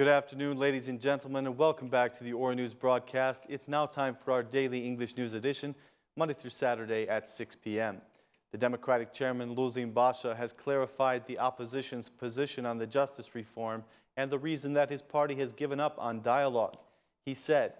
Good afternoon, ladies and gentlemen, and welcome back to the Ora News broadcast. It's now time for our daily English news edition, Monday through Saturday at 6 p.m. The Democratic chairman, Luzim Basha, has clarified the opposition's position on the justice reform and the reason that his party has given up on dialogue. He said,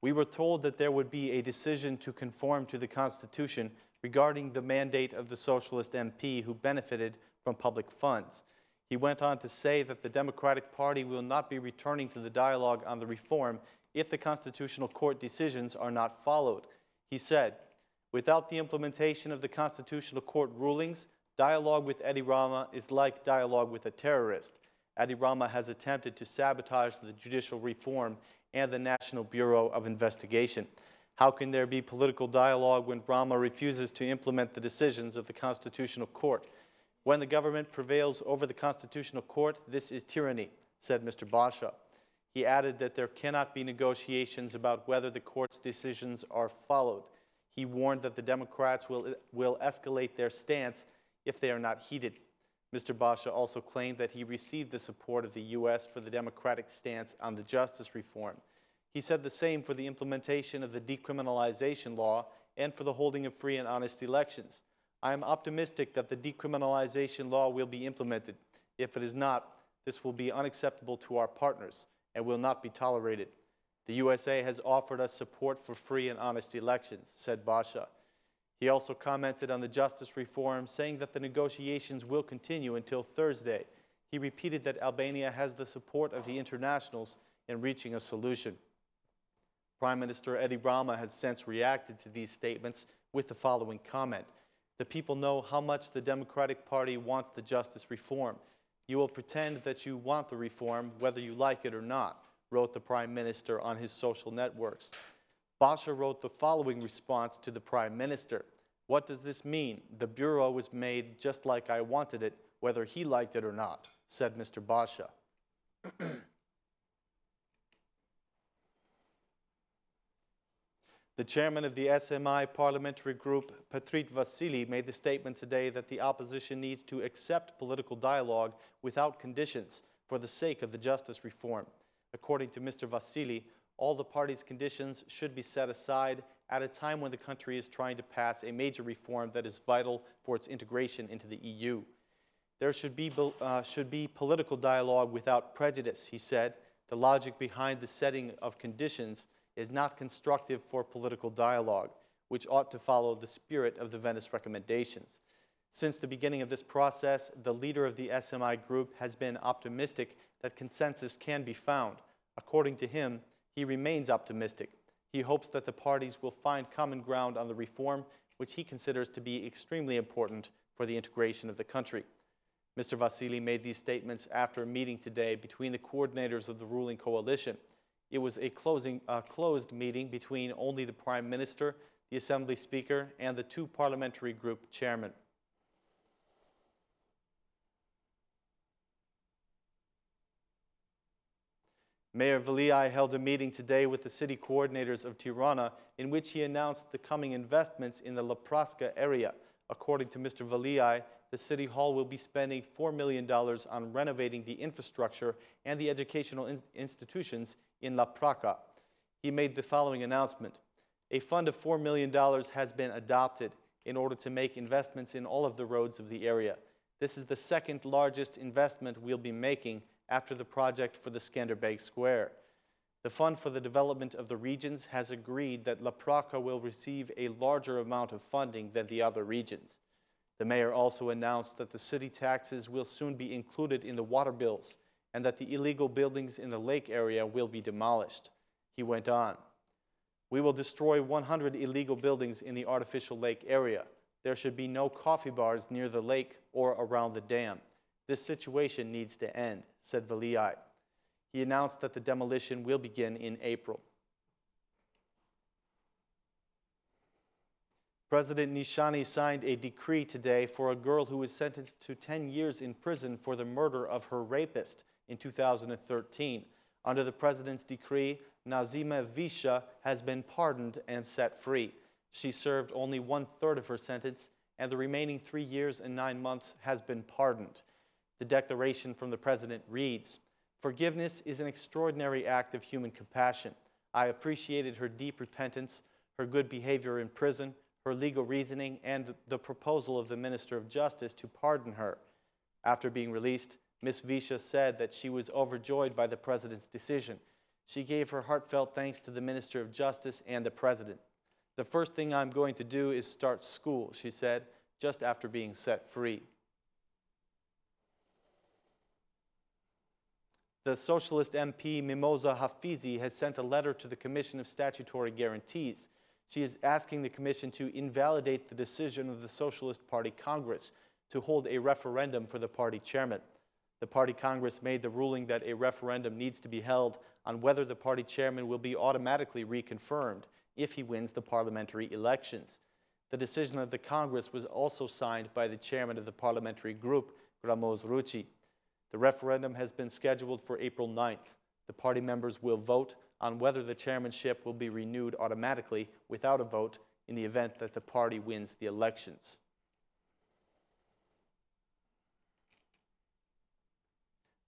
"We were told that there would be a decision to conform to the Constitution regarding the mandate of the Socialist MP who benefited from public funds." He went on to say that the Democratic Party will not be returning to the dialogue on the reform if the Constitutional Court decisions are not followed. He said, "Without the implementation of the Constitutional Court rulings, dialogue with Edi Rama is like dialogue with a terrorist. Edi Rama has attempted to sabotage the judicial reform and the National Bureau of Investigation. How can there be political dialogue when Rama refuses to implement the decisions of the Constitutional Court? When the government prevails over the Constitutional Court, this is tyranny," said Mr. Basha. He added that there cannot be negotiations about whether the court's decisions are followed. He warned that the Democrats will escalate their stance if they are not heeded. Mr. Basha also claimed that he received the support of the U.S. for the Democratic stance on the justice reform. He said the same for the implementation of the decriminalization law and for the holding of free and honest elections. "I am optimistic that the decriminalization law will be implemented. If it is not, this will be unacceptable to our partners and will not be tolerated. The USA has offered us support for free and honest elections," said Basha. He also commented on the justice reform, saying that the negotiations will continue until Thursday. He repeated that Albania has the support of the internationals in reaching a solution. Prime Minister Edi Rama has since reacted to these statements with the following comment. "The people know how much the Democratic Party wants the justice reform. You will pretend that you want the reform whether you like it or not," wrote the Prime Minister on his social networks. Basha wrote the following response to the Prime Minister. "What does this mean? The Bureau was made just like I wanted it, whether he liked it or not," said Mr. Basha. The chairman of the SMI parliamentary group, MP Vasili, made the statement today that the opposition needs to accept political dialogue without conditions for the sake of the justice reform. According to Mr. Vasili, all the party's conditions should be set aside at a time when the country is trying to pass a major reform that is vital for its integration into the EU. "There should be political dialogue without prejudice," he said. "The logic behind the setting of conditions is not constructive for political dialogue, which ought to follow the spirit of the Venice recommendations." Since the beginning of this process, the leader of the SMI group has been optimistic that consensus can be found. According to him, he remains optimistic. He hopes that the parties will find common ground on the reform, which he considers to be extremely important for the integration of the country. Mr. Vasili made these statements after a meeting today between the coordinators of the ruling coalition. It was a closed meeting between only the Prime Minister, the Assembly Speaker, and the two parliamentary group chairmen. Mayor Veliaj held a meeting today with the city coordinators of Tirana in which he announced the coming investments in the Lapraka area. According to Mr. Veliaj, the City Hall will be spending $4 million on renovating the infrastructure and the educational institutions in Lapraka. He made the following announcement. "A fund of $4 million has been adopted in order to make investments in all of the roads of the area. This is the second largest investment we'll be making after the project for the Skanderbeg Square. The Fund for the Development of the Regions has agreed that Lapraka will receive a larger amount of funding than the other regions." The mayor also announced that the city taxes will soon be included in the water bills and that the illegal buildings in the lake area will be demolished. He went on, "We will destroy 100 illegal buildings in the artificial lake area. There should be no coffee bars near the lake or around the dam. This situation needs to end," said Veliaj. He announced that the demolition will begin in April. President Nishani signed a decree today for a girl who was sentenced to 10 years in prison for the murder of her rapist in 2013. Under the president's decree, Nazima Visha has been pardoned and set free. She served only 1/3 of her sentence, and the remaining 3 years and 9 months has been pardoned. The declaration from the president reads, Forgiveness is an extraordinary act of human compassion. I appreciated her deep repentance, her good behavior in prison, her legal reasoning, and the proposal of the Minister of Justice to pardon her. After being released, Ms. Visha said that she was overjoyed by the President's decision. She gave her heartfelt thanks to the Minister of Justice and the President. "The first thing I'm going to do is start school," she said, just after being set free. The Socialist MP Mimosa Hafizi has sent a letter to the Commission of Statutory Guarantees. She is asking the Commission to invalidate the decision of the Socialist Party Congress to hold a referendum for the party chairman. The party Congress made the ruling that a referendum needs to be held on whether the party chairman will be automatically reconfirmed if he wins the parliamentary elections. The decision of the Congress was also signed by the chairman of the parliamentary group, Gramoz Rucci. The referendum has been scheduled for April 9th. The party members will vote on whether the chairmanship will be renewed automatically without a vote in the event that the party wins the elections.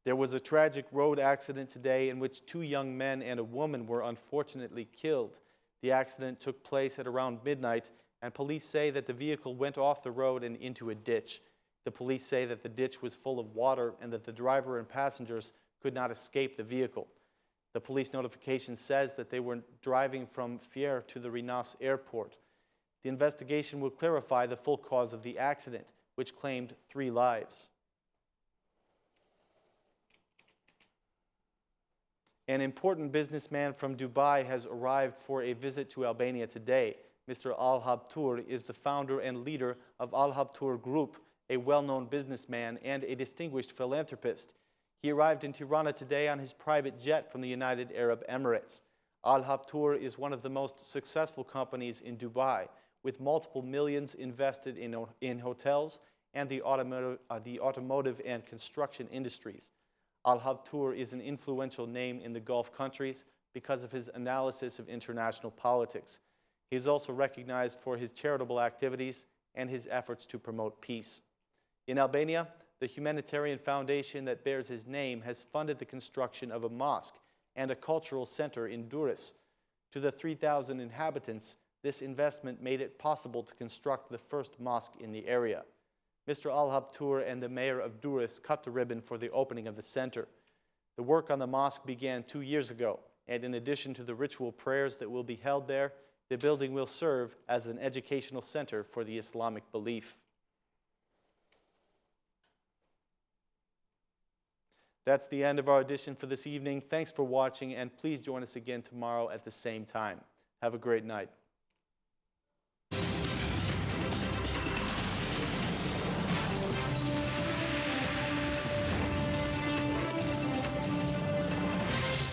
There was a tragic road accident today in which 2 young men and a woman were unfortunately killed. The accident took place at around midnight, and police say that the vehicle went off the road and into a ditch. The police say that the ditch was full of water and that the driver and passengers could not escape the vehicle. The police notification says that they were driving from Fier to the Rinas airport. The investigation will clarify the full cause of the accident, which claimed 3 lives. An important businessman from Dubai has arrived for a visit to Albania today. Mr. Al Habtour is the founder and leader of Al Habtour Group, a well-known businessman and a distinguished philanthropist. He arrived in Tirana today on his private jet from the United Arab Emirates. Al Habtour is one of the most successful companies in Dubai, with multiple millions invested in hotels and the automotive and construction industries. Al Habtour is an influential name in the Gulf countries because of his analysis of international politics. He is also recognized for his charitable activities and his efforts to promote peace. In Albania, the humanitarian foundation that bears his name has funded the construction of a mosque and a cultural center in Durrës. To the 3,000 inhabitants, this investment made it possible to construct the first mosque in the area. Mr. Al Habtour and the mayor of Durrës cut the ribbon for the opening of the center. The work on the mosque began 2 years ago, and in addition to the ritual prayers that will be held there, the building will serve as an educational center for the Islamic belief. That's the end of our edition for this evening. Thanks for watching, and please join us again tomorrow at the same time. Have a great night.